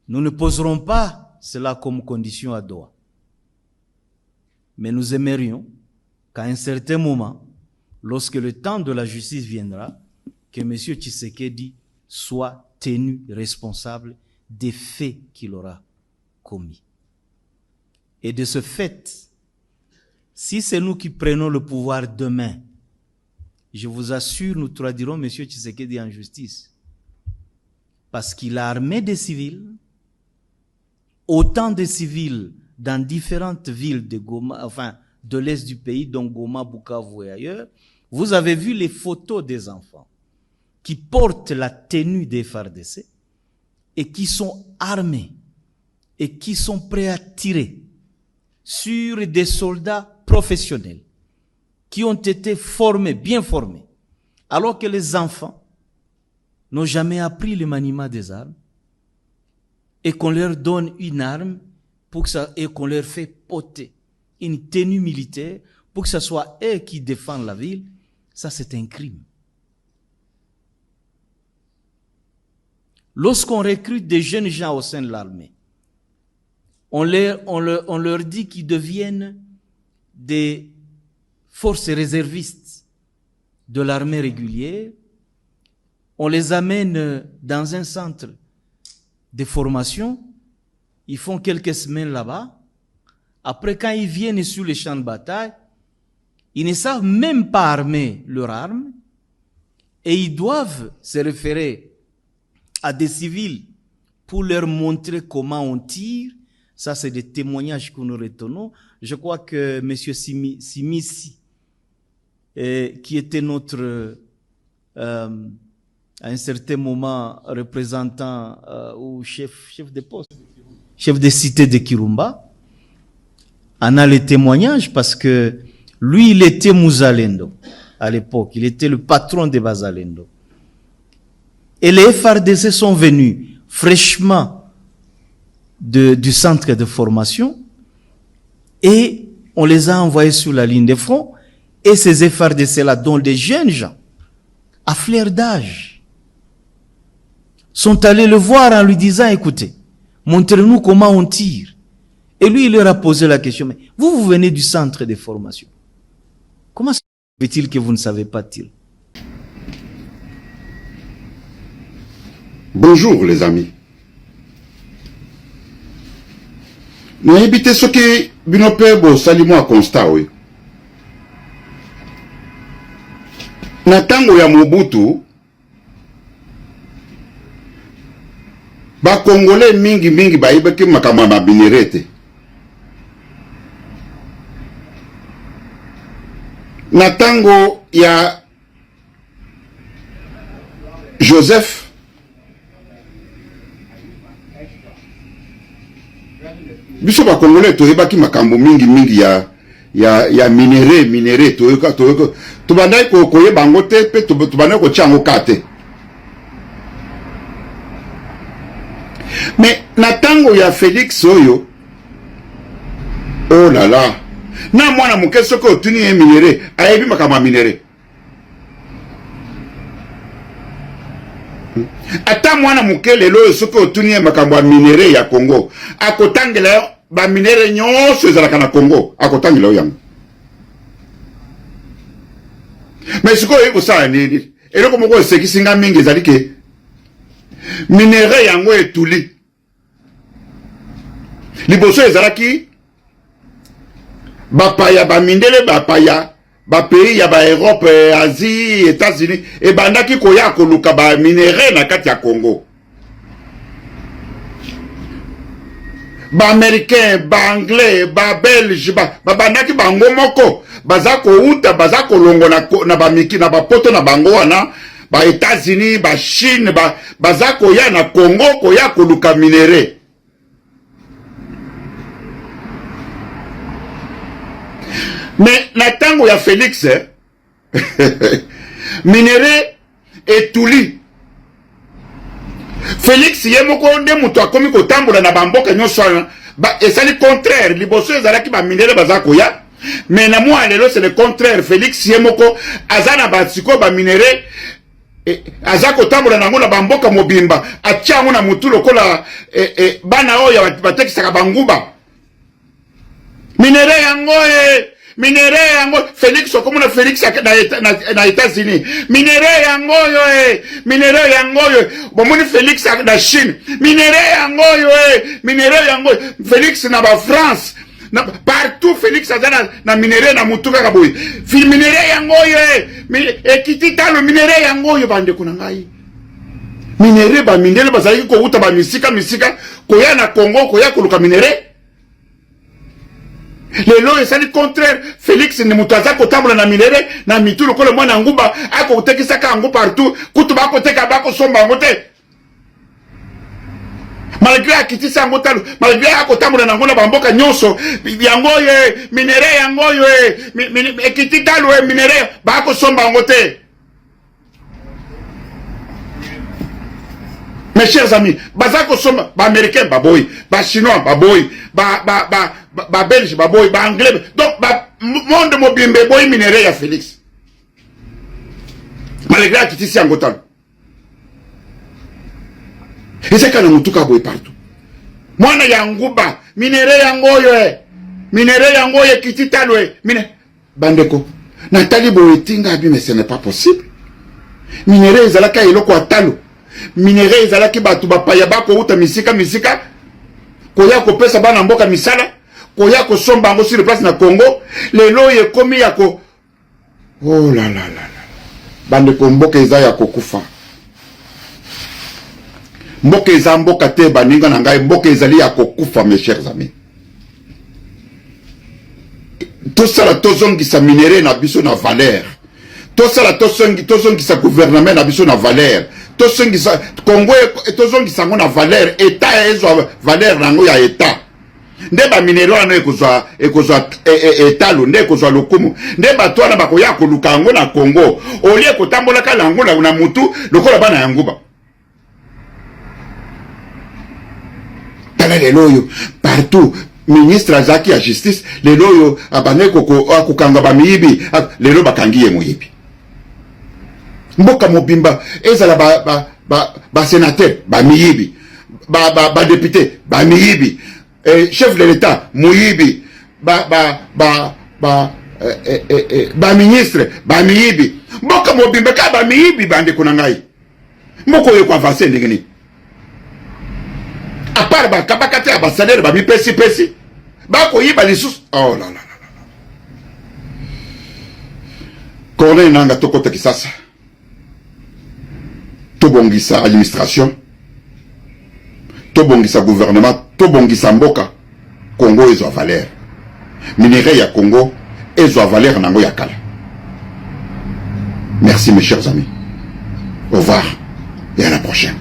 Nous ne poserons pas cela comme condition à Doha. Mais nous aimerions qu'à un certain moment, lorsque le temps de la justice viendra, que M. Tshisekedi soit tenu responsable des faits qu'il aura commis. Et de ce fait, si c'est nous qui prenons le pouvoir demain, je vous assure, nous traduirons M. Tshisekedi en justice. Parce qu'il a armé des civils, autant de civils dans différentes villes de Goma, enfin, de l'est du pays, dont Goma, Bukavu et ailleurs. Vous avez vu les photos des enfants qui portent la tenue des FARDC et qui sont armés et qui sont prêts à tirer sur des soldats professionnels qui ont été formés, bien formés, alors que les enfants n'ont jamais appris le maniement des armes et qu'on leur donne une arme pour que ça, et qu'on leur fait porter une tenue militaire pour que ce soit eux qui défendent la ville, ça c'est un crime. Lorsqu'on recrute des jeunes gens au sein de l'armée, on leur dit qu'ils deviennent des forces réservistes de l'armée régulière, on les amène dans un centre de formation, ils font quelques semaines là-bas, après quand ils viennent sur les champs de bataille, ils ne savent même pas armer leurs armes, et ils doivent se référer à des civils pour leur montrer comment on tire. Ça, c'est des témoignages que nous retenons. Je crois que M. Simissi, qui était notre, à un certain moment, représentant ou chef de poste, chef de cité de Kirumba, en a les témoignages parce que lui, il était Mouzalendo à l'époque. Il était le patron de Bazalendo. Et les FARDC sont venus fraîchement du centre de formation et on les a envoyés sur la ligne de front. Et ces FARDC-là, dont des jeunes gens, à flair d'âge, sont allés le voir en lui disant, écoutez, montrez-nous comment on tire. Et lui, il leur a posé la question, mais vous venez du centre de formation. Comment se fait-il que vous ne savez pas tirer? Bonjour les amis. Nous évitons ce que Binopebo Salimo a constaté. Na tango ya Mobutu, ba Congolais mingi ba ibaki makama ba binerete. Na tango ya Joseph, biso ba Congolais to ibaki makambo mingi ya minéré to bandai ko koye bango te pe to bandai ko chango kate. Mais na tango ya Félix oyo, oh là là, na mwana muke soko tuni e minéré ayebi makama minéré. Ata mwana muke lelo soko tuni e makambo minéré ya Congo akotangela ba minéré nyonso ezalaka na Congo akotangela yango. Mais siko yeko sa nini eloko moko esekisinga mingi ezali ke minéré yango etuli liboso ezalaki bapaya bamindele bapaya bapays ya Europe, Asie, États-Unis et bandaki koya koluka ba minéré na kati ya Congo. Ba américain, ba anglais, ba belge, ba bandaki bango moko baza ko uta baza ko longo na ba miki na ba poto na bango wana ba États-Unis, ba Chine, baza ko ya na Congo ko ya koluka minéré. Mais na tango ya Félix minéré etuli. Félix yemoko nde muto akomi kotambola na bamboka nyonso ba esali contraire liboso ezalaki ba minéré baza koya. Mais na moi lelo c'est le contraire. Félix yemoko azana ba siko ba minéré aza kotambola nango na bamboka mobimba atia yango na mutu lokola bana oyo batekisaka banguba minere yango minere yango Félix okomona Félix na États-Unis minere yango yo minere yango yo bomoni Félix na Chine minere yango yo minere yango Félix na ba France partout Félix azana na minere na mutuka kaboy minere yango yo ekiti talo minere yango yo bande kuna ngai minere ba minere bazali ko uta ba misika koya na Congo koya koluka minere lelo esali contraire Félix ni mutu aza kotambola na minere na mitu lokola mwana nguba akotekisaka yango partout kutu bakoteka bakosomba yango te malgré akitisa yango talo malgré akotambola nango na bamboka nyonso yango ye minere yango ye ekiti talo minere bakosomba yango te. Mes chers amis, bazako soma ba américain baboy, ba chinois baboy, ba belge baboy, ba anglais. Donc ba monde mobimbe boy minéré ya Félix. Malgré la kitisi angotal. Et c'est quand mutuka boy partout. Mwana ya nguba, minéré yangoyo minéré yangoyo kititalwe, bandeko. Nathalie Boetinga abi mais ce n'est pas possible. Minéré ezalaka eloko atalo. Minéré ezalaki batu bapaya bako uta misika koya kopesa bana mboka misala koya kosomba ngo sur place na Congo lelo ye komi yako oh la la la bande ko mboka eza ya kokufa mboka eza mboka te baninga na ngai mboka ezali ya kokufa mes chers amis tout ça la tozongisa minéré na biso na valeur tout ça la tozongisa gouvernement na biso na valeur tosongisa Congo tozongisa ngo na valeur état ezo valeur nango ya état nde ba minéraux ana ekozwa état lo nde ekozwa lokumu nde batwana bakoya koluka ngo na Congo olie kotambola kala ngo na mutu lokola bana yanguba tala lelo yo partout ministre azaki ya justice lelo yo abane kokanga ba miyibi lelo bakangi ye moyibi mboka mobimba ezala ba sénateur ba miyibi ba député ba miyibi chef de l'état moyibi ba ministre ba miyibi mboka mobimba ka ba miyibi bande kuna ngai moko yo kwa avancer ndengeni à part ba kabakate ya ba salaire ba mi pesi ba ko yiba lisusu oh la la la Corneille nanga tokota kisasa tobongisa administration tobongisa gouvernement tobongisa mboka Congo ezwa valeur minéré ya Congo ezwa valeur nango ya kala. Merci mes chers amis, au revoir et à la prochaine.